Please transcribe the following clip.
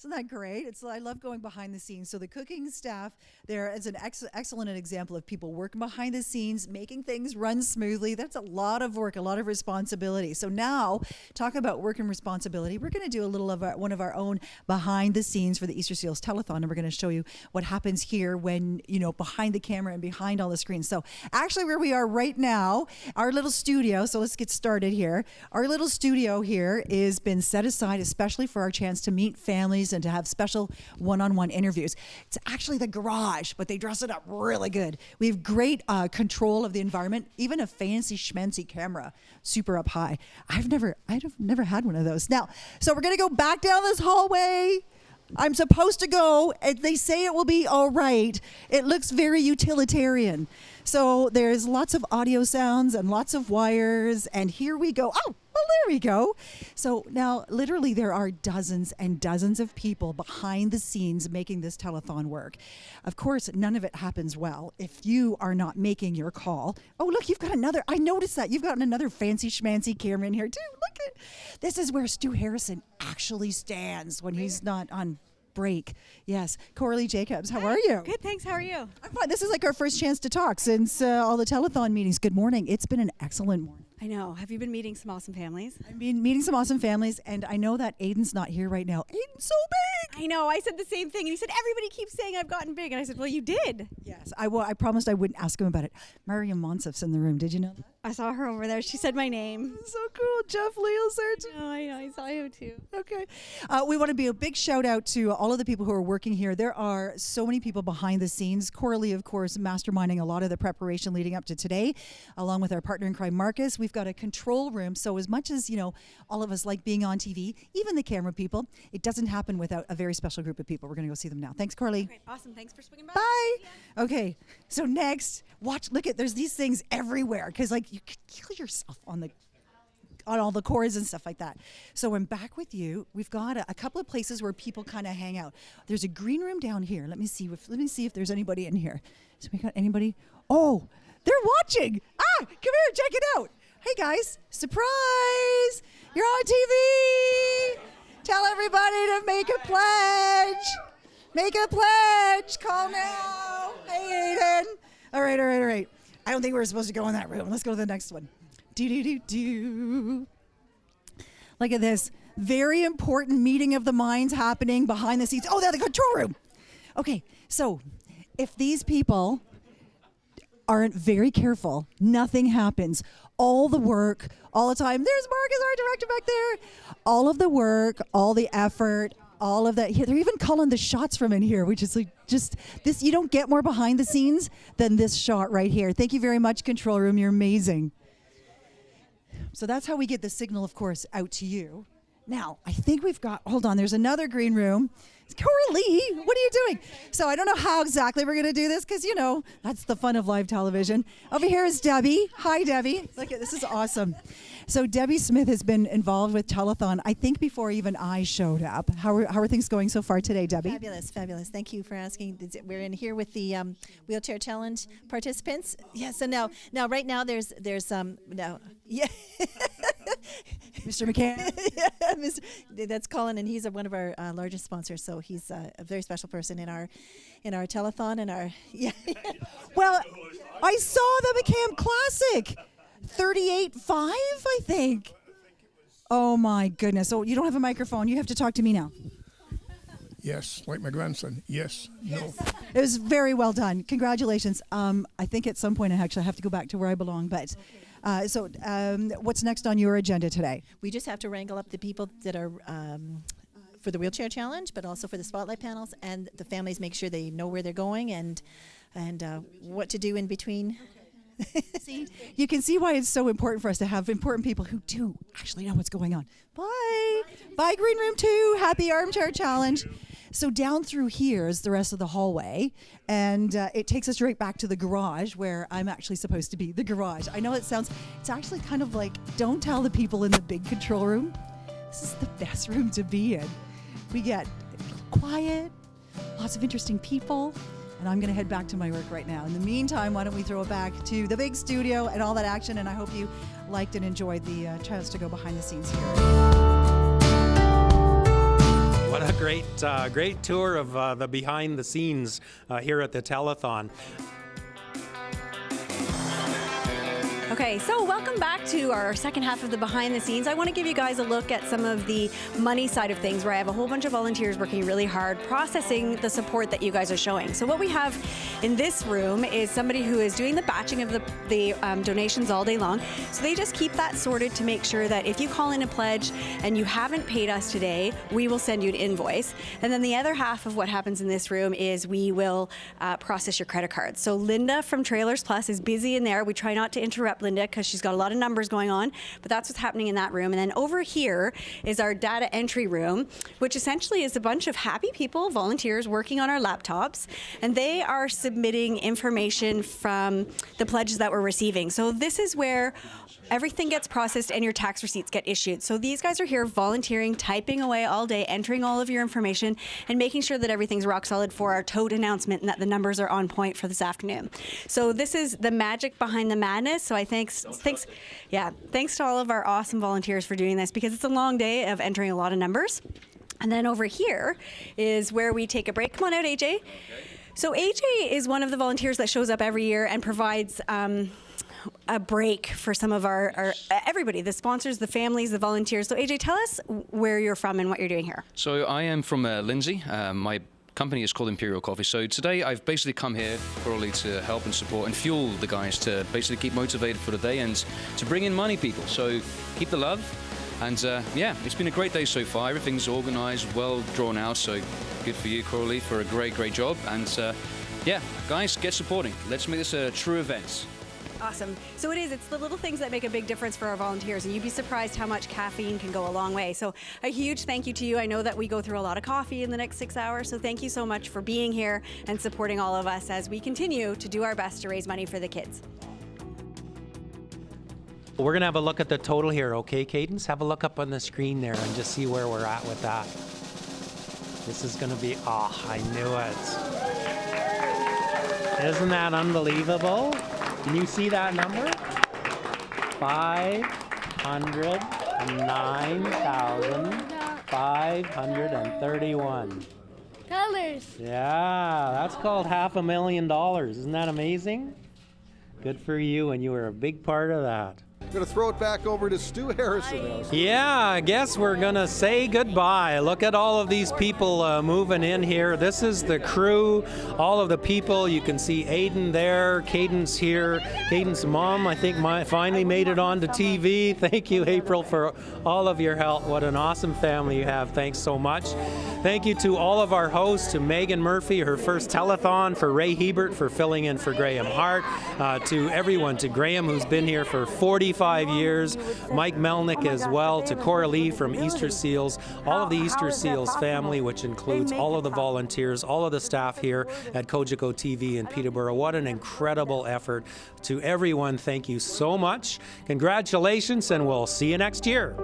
Isn't that great? I love going behind the scenes. So the cooking staff there is an excellent example of people working behind the scenes, making things run smoothly. That's a lot of work, a lot of responsibility. So now, talk about work and responsibility. We're going to do a little of one of our own behind the scenes for the Easter Seals Telethon, and we're going to show you what happens here when, behind the camera and behind all the screens. So actually where we are right now, our little studio, so let's get started here. Our little studio here has been set aside especially for our chance to meet families and to have special one-on-one interviews. It's actually the garage, but they dress it up really good. We have great control of the environment, even a fancy schmancy camera, super up high. I've never had one of those. Now, so we're gonna go back down this hallway. I'm supposed to go, and they say it will be all right. It looks very utilitarian. So there's lots of audio sounds and lots of wires, and here we go. Oh, well, there we go. So now, literally, there are dozens and dozens of people behind the scenes making this telethon work. Of course, none of it happens well if you are not making your call. Oh, look, you've got another. I noticed that. You've got another fancy schmancy camera in here, too. Look at this is where Stu Harrison actually stands when he's not on break. Yes. Coralie Jacobs, how are you? Good, thanks. How are you? I'm fine. This is like our first chance to talk since all the telethon meetings. Good morning. It's been an excellent morning. I know. Have you been meeting some awesome families? I've been meeting some awesome families, and I know that Aiden's not here right now. Aiden's so big. I know. I said the same thing, and he said, everybody keeps saying I've gotten big. And I said, well, you did. Yes. I promised I wouldn't ask him about it. Mariam Monsef's in the room. Did you know that? I saw her over there. She said my name. So cool. Jeff Leal's there too. Oh, I know. I saw you too. Okay. We want to be a big shout out to all of the people who are working here. There are so many people behind the scenes. Coralie, of course, masterminding a lot of the preparation leading up to today, along with our partner in crime, Marcus. We've got a control room. So as much as, all of us like being on TV, even the camera people, it doesn't happen without a very special group of people. We're going to go see them now. Thanks, Coralie. Great. Awesome. Thanks for swinging by. Bye. Yeah. Okay. So next, there's these things everywhere because you could kill yourself on all the cords and stuff like that. So I'm back with you. We've got a couple of places where people kind of hang out. There's a green room down here. Let me see if there's anybody in here. So we got anybody? Oh, they're watching. Come here, check it out. Hey guys, surprise! You're on TV. Tell everybody to make a pledge. Make a pledge. Call now. Hey, Aiden. All right. I don't think we're supposed to go in that room. Let's go to the next one. Do. Look at this. Very important meeting of the minds happening behind the scenes. Oh, they're the control room. Okay, so if these people aren't very careful, nothing happens. All the work, all the time. There's Marcus, our director back there. All of the work, all the effort, all of that. They're even calling the shots from in here, which is like just this. You don't get more behind the scenes than this shot right here. Thank you very much, control room. You're amazing. So that's how we get the signal, of course, out to you. Now, I think hold on, there's another green room. Coralie, what are you doing? So I don't know how exactly we're going to do this because, that's the fun of live television. Over here is Debbie. Hi, Debbie. Look at this is awesome. So Debbie Smith has been involved with Telethon, I think, before even I showed up. How are things going so far today, Debbie? Fabulous. Thank you for asking. We're in here with the wheelchair challenge participants. Yeah. So now right now there's yeah. Mr. McCann. Yeah, that's Colin, and he's one of our largest sponsors. So he's a very special person in our telethon and our yeah. Well, I saw the McCann Classic, 38.5, I think. Oh my goodness! So you don't have a microphone. You have to talk to me now. Yes, like my grandson. Yes. No. It was very well done. Congratulations. I think at some point I actually have to go back to where I belong, but. So what's next on your agenda today? We just have to wrangle up the people that are for the wheelchair challenge, but also for the spotlight panels, and the families make sure they know where they're going and what to do in between. See, you can see why it's so important for us to have important people who do actually know what's going on. Bye, Green Room 2. Happy Armchair Challenge. So down through here is the rest of the hallway, and it takes us right back to the garage where I'm actually supposed to be, the garage. I know it's actually kind of like, don't tell the people in the big control room. This is the best room to be in. We get quiet, lots of interesting people, and I'm going to head back to my work right now. In the meantime, why don't we throw it back to the big studio and all that action, and I hope you liked and enjoyed the chance to go behind the scenes here. What a great great tour of the behind the scenes here at the telethon. Okay, so welcome back to our second half of the behind the scenes. I want to give you guys a look at some of the money side of things, where I have a whole bunch of volunteers working really hard processing the support that you guys are showing. So what we have in this room is somebody who is doing the batching of the donations all day long. So they just keep that sorted to make sure that if you call in a pledge and you haven't paid us today, we will send you an invoice. And then the other half of what happens in this room is we will process your credit card. So Linda from Trailers Plus is busy in there. We try not to interrupt Linda because she's got a lot of numbers going on, but that's what's happening in that room. And then over here is our data entry room, which essentially is a bunch of happy people, volunteers working on our laptops, and they are submitting information from the pledges that we're receiving. So this is where everything gets processed and your tax receipts get issued. So these guys are here volunteering, typing away all day, entering all of your information and making sure that everything's rock solid for our tote announcement and that the numbers are on point for this afternoon. So this is the magic behind the madness. So I thanks to all of our awesome volunteers for doing this, because it's a long day of entering a lot of numbers. And then over here is where we take a break. Come on out, AJ. Okay. So AJ is one of the volunteers that shows up every year and provides a break for some of our everybody, the sponsors, the families, the volunteers. So AJ, tell us where you're from and what you're doing here. So I am from Lindsay. My company is called Imperial Coffee. So today I've basically come here probably to help and support and fuel the guys to basically keep motivated for the day and to bring in money, people. So keep the love. And yeah, it's been a great day so far. Everything's organized, well drawn out. So good for you, Coralie, for a great job. And yeah, guys, get supporting. Let's make this a true event. Awesome. So it's the little things that make a big difference for our volunteers, and you'd be surprised how much caffeine can go a long way. So a huge thank you to you. I know that we go through a lot of coffee in the next 6 hours, so thank you so much for being here and supporting all of us as we continue to do our best to raise money for the kids. We're going to have a look at the total here, okay, Cadence? Have a look up on the screen there and just see where we're at with that. This is going to be, I knew it. Isn't that unbelievable? Can you see that number? 509,531. Colors. Yeah, that's called $500,000. Isn't that amazing? Good for you, and you were a big part of that. I'm going to throw it back over to Stu Harrison. Yeah, I guess we're going to say goodbye. Look at all of these people moving in here. This is the crew, all of the people. You can see Aiden there, Cadence here. Cadence's mom, I think, finally made it onto TV. Thank you, April, for all of your help. What an awesome family you have. Thanks so much. Thank you to all of our hosts, to Megan Murphy, her first telethon, for Ray Hebert for filling in for Graham Hart, to everyone, to Graham, who's been here for 45 years, Mike Melnick as well, to Coralie from Easter Seals, all of the Easter Seals family, which includes all of the volunteers, all of the staff here at Cogeco TV in Peterborough. What an incredible effort. To everyone, thank you so much. Congratulations, and we'll see you next year.